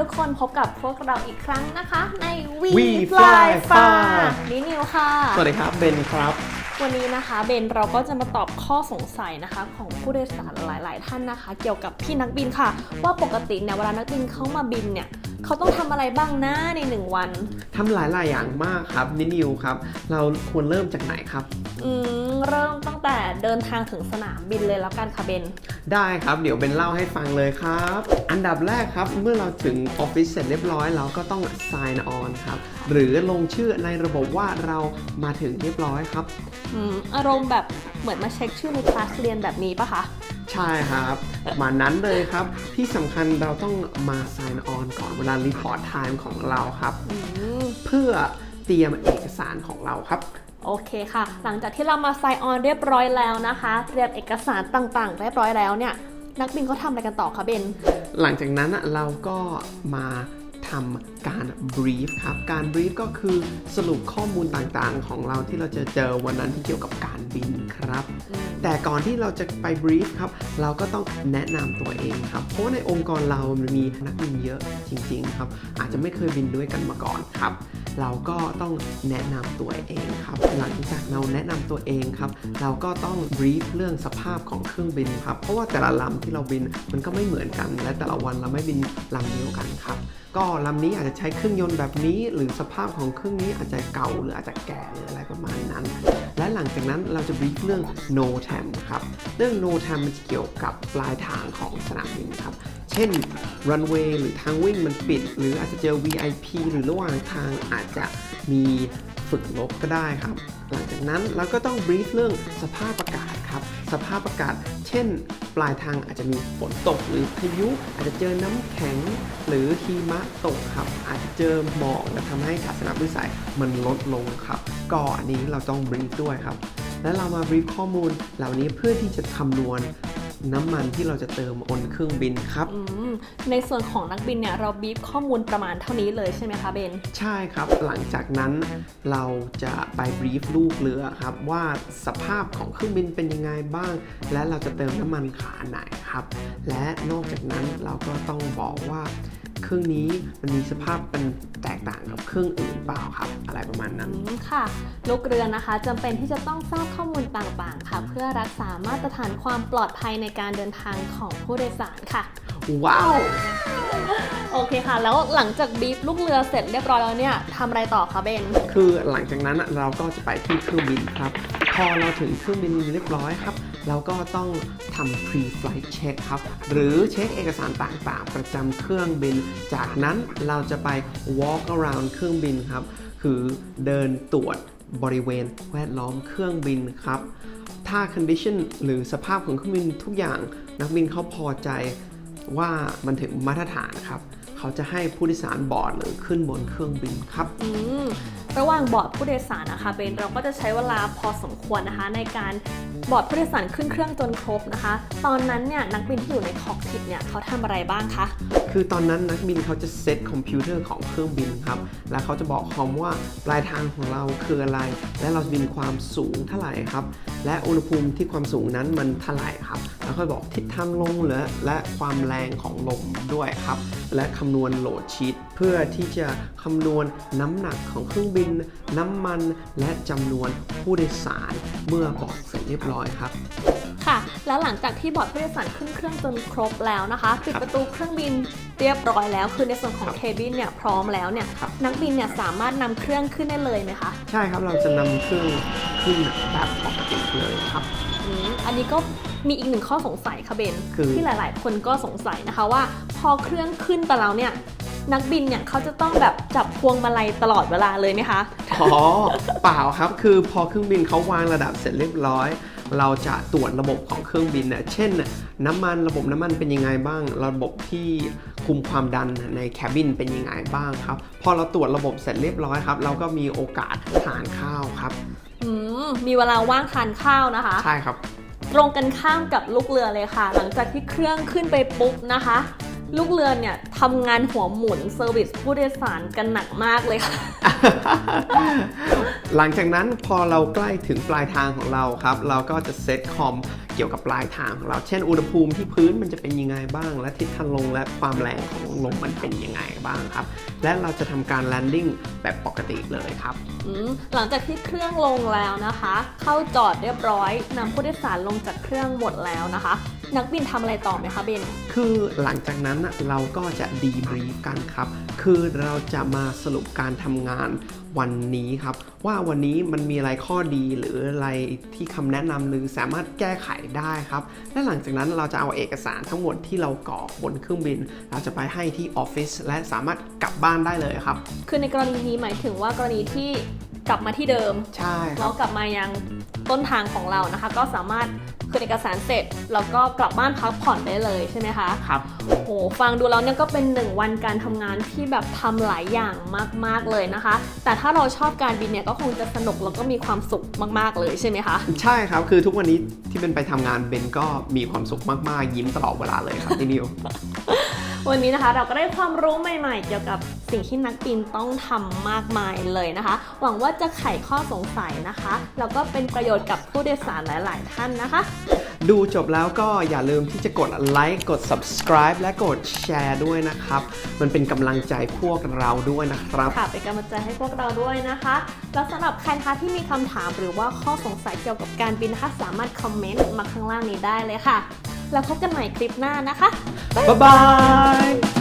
กคนพบกับพวกเราอีกครั้งนะคะใน We We Fly Fly Far Far นี่นิวค่ะ สวัสดีครับเบนครับวันนี้นะคะเบนเราก็จะมาตอบข้อสงสัยนะคะของผู้โดยสารหลายๆท่านนะคะเกี่ยวกับพี่นักบินค่ะว่าปกติเนี่ยเวลานักบินเขามาบินเนี่ยเขาต้องทำอะไรบ้างนะใน1วันทำหลายอย่างมากครับนิวครับเราควรเริ่มจากไหนครับเริ่มตั้งแต่เดินทางถึงสนามบินเลยแล้วกันค่ะเบนได้ครับเดี๋ยวเบนเล่าให้ฟังเลยครับอันดับแรกครับเมื่อเราถึงออฟฟิศเสร็จเรียบร้อยเราก็ต้อง sign on ครับหรือลงชื่อในระบบว่าเรามาถึงเรียบร้อยครับอารมณ์แบบเหมือนมาเช็คชื่อในคลาสเรียนแบบนี้ปะคะใช่ครับมานั้นเลยครับที่สำคัญเราต้องมา sign on ก่อนเวลา report time ของเราครับเพื่อเตรียมเอกสารของเราครับโอเคค่ะหลังจากที่เรามา sign on เรียบร้อยแล้วนะคะเตรียมเอกสารต่างๆเรียบร้อยแล้วเนี่ยนักบินเขาทำอะไรกันต่อคะเบนหลังจากนั้นเราก็มาทำการ brief ครับการ brief ก็คือสรุปข้อมูลต่างๆของเราที่เราจะเจอวันนั้นที่เกี่ยวกับการบินครับแต่ก่อนที่เราจะไป brief ครับเราก็ต้องแนะนำตัวเองครับเพราะว่าในองค์กรเรามันมีนักบินเยอะจริงๆครับอาจจะไม่เคยบินด้วยกันมาก่อนครับเราก็ต้องแนะนำตัวเองครับหลังจากเราแนะนำตัวเองครับเราก็ต้อง brief เรื่องสภาพของเครื่องบินครับเพราะว่าแต่ละลำที่เราบินมันก็ไม่เหมือนกันและแต่ละวันเราไม่บินลำเดียวกันครับก็ลำนี้อาจจะใช้เครื่องยนต์แบบนี้หรือสภาพของเครื่องนี้อาจจะเก่าหรืออาจจะแก่หรืออะไรประมาณนั้นและหลังจากนั้นเราจะ brief เรื่อง no time ครับเรื่อง no time มันจะเกี่ยวกับปลายทางของสนามบินครับเช่น runway หรือทางวิ่งมันปิดหรืออาจจะเจอ VIP หรือระหว่างทางอาจจะมีฝึกลบก็ได้ครับหลังจากนั้นเราก็ต้อง brief เรื่องสภาพอากาศครับสภาพอากาศเช่นปลายทางอาจจะมีฝนตกหรือพายุอาจจะเจอน้ำแข็งหรือหิมะตกครับอาจจะเจอหมอกและทำให้ทัศนวิสัยมันลดลงครับก็อันนี้เราต้อง brief ด้วยครับและเรามา brief ข้อมูลเหล่านี้เพื่อที่จะคำนวณน้ำมันที่เราจะเติมบนเครื่องบินครับในส่วนของนักบินเนี่ยเราบีฟข้อมูลประมาณเท่านี้เลยใช่ไหมคะเบนใช่ครับหลังจากนั้นเราจะไปบีฟลูกเรือครับว่าสภาพของเครื่องบินเป็นยังไงบ้างและเราจะเติมน้ำมันขาไหนครับและนอกจากนั้นเราก็ต้องบอกว่าเครื่องนี้มันมีสภาพเป็นแตกต่างกับเครื่องอื่นเปล่าครับอะไรประมาณนั้นค่ะลูกเรือนะคะจำเป็นที่จะต้องทราบข้อมูลต่างๆค่ะเพื่อรักษามาตรฐานความปลอดภัยในการเดินทางของผู้โดยสารค่ะว้าวโอเคค่ะแล้วหลังจากบีฟลูกเรือเสร็จเรียบร้อยแล้วเนี่ยทำอะไรต่อคะเบนคือหลังจากนั้นเราก็จะไปที่เครื่องบินครับพอเราถึงเครื่องบินเรียบร้อยครับเราก็ต้องทำ pre-flight check ครับหรือเช็คเอกสารต่างๆประจำเครื่องบินจากนั้นเราจะไป walk around เครื่องบินครับคือเดินตรวจบริเวณแวดล้อมเครื่องบินครับถ้า condition หรือสภาพของเครื่องบินทุกอย่างนักบินเขาพอใจว่ามันถึงมาตรฐานครับเขาจะให้ผู้โดยสารบอร์ดหรือขึ้นบนเครื่องบินครับระหว่างบอร์ดผู้โดยสารนะคะเบนเราก็จะใช้เวลาพอสมควรนะคะในการบอร์ดผู้โดยสารขึ้นเครื่องจนครบนะคะตอนนั้นเนี่ยนักบินที่อยู่ในคอกพิทเนี่ยเขาทำอะไรบ้างคะคือตอนนั้นนักบินเขาจะเซตคอมพิวเตอร์ของเครื่องบินครับและเขาจะบอกคอมว่าปลายทางของเราคืออะไรและเราจะบินความสูงเท่าไหร่ครับและอุณหภูมิที่ความสูงนั้นมันเท่าไหร่ครับแล้วค่อยบอกทิศทางลมและความแรงของลมด้วยครับและคำนวณโหลดชีตเพื่อที่จะคำนวณน้ำหนักของเครื่องบินน้ำมันและจำนวนผู้โดยสารเมื่อบอร์ดเสร็จเรียบร้อยครับค่ะแล้วหลังจากที่บอร์ดผู้โดยสารขึ้นเครื่องจนครบแล้วนะคะปิดประตูเครื่องบินเรียบร้อยแล้วคือในส่วนของเคบินเนี่ยพร้อมแล้วเนี่ยนักบินเนี่ยสามารถนำเครื่องขึ้นได้เลยไหมคะใช่ครับเราจะนำเครื่องขึ้นแบบปกติเลยครับอันนี้ก็มีอีกหนึ่งข้อสงสัยค่ะเบนที่หลายๆคนก็สงสัยนะคะว่าพอเครื่องขึ้นไปแล้วเนี่ยนักบินเนี่ยเขาจะต้องแบบจับพวงมาลัยตลอดเวลาเลยไหมคะเปล่าครับคือพอเครื่องบินเขาวางระดับเสร็จเรียบร้อยเราจะตรวจระบบของเครื่องบินเช่นระบบน้ำมันเป็นยังไงบ้างระบบที่คุมความดันในแคบินเป็นยังไงบ้างครับพอเราตรวจระบบเสร็จเรียบร้อยครับเราก็มีโอกาสทานข้าวครับมีเวลาว่างทานข้าวนะคะใช่ครับตรงกันข้ามกับลูกเรือเลยค่ะหลังจากที่เครื่องขึ้นไปปุ๊บนะคะลูกเรือเนี่ยทำงานหัวหมุนเซอร์วิสผู้โดยสารกันหนักมากเลยค่ะ หลังจากนั้นพอเราใกล้ถึงปลายทางของเราครับเราก็จะเซตคอม เกี่ยวกับปลายทางของเราเช่นอุณหภูมิที่พื้นมันจะเป็นยังไงบ้างและทิศทางลมและความแรงของลมมันเป็นยังไงบ้างครับและเราจะทำการแลนดิ้งแบบปกติเลยครับ หลังจากที่เครื่องลงแล้วนะคะ เข้าจอดเรียบร้อยนำผู้โดยสารลงจากเครื่องหมดแล้วนะคะ นักบินทำอะไรต่อไหมคะเบน คือหลังจากนั้นเราก็จะดีบรีฟกันครับ คือเราจะมาสรุปการทำงานวันนี้ครับว่าวันนี้มันมีอะไรข้อดีหรืออะไรที่คำแนะนำหรือสามารถแก้ไขได้ครับและหลังจากนั้นเราจะเอาเอกสารทั้งหมดที่เรากรอกบนเครื่องบินเราจะไปให้ที่ออฟฟิศและสามารถกลับบ้านได้เลยครับ คือในกรณีนี้หมายถึงว่ากรณีที่กลับมาที่เดิม ใช่ค แล้ รั ว บ กลับมายังต้นทางของเรานะคะ ก็สามารถคืนเอกสารเสร็จแล้วก็กลับบ้านพักผ่อนได้เลยใช่ไหมคะ ครับ โอ้โหฟังดูแล้วเนี่ยก็เป็น1 วันการทำงานที่แบบทำหลายอย่างมากๆเลยนะคะ แต่ถ้าเราชอบการบินเนี่ยก็คงจะสนุกแล้วก็มีความสุขมากๆเลยใช่ไหมคะ ใช่ครับคือทุกวันนี้ที่เป็นไปทำงานเบนก็มีความสุขมากๆยิ้มตลอดเวลาเลยครับพี่นิว วันนี้นะคะเราก็ได้ความรู้ใหม่ๆ เกี่ยวกับสิ่งที่นักบินต้องทำมากมายเลยนะคะ หวังว่าจะไขข้อสงสัยนะคะแล้วก็เป็นประโยชน์กับผู้โดยสารหลายๆท่านนะคะ ดูจบแล้วก็อย่าลืมที่จะกดไลค์กด subscribe และกดแชร์ด้วยนะครับมันเป็นกำลังใจพวกเราด้วยนะครับ ค่ะเป็นกำลังใจให้พวกเราด้วยนะคะแล้วสำหรับใครนะคะที่มีคำถามหรือว่าข้อสงสัยเกี่ยวกับการบินนะคะสามารถคอมเมนต์มาข้างล่างนี้ได้เลยค่ะแล้วพบกันใหม่คลิปหน้านะคะ บ๊ายบาย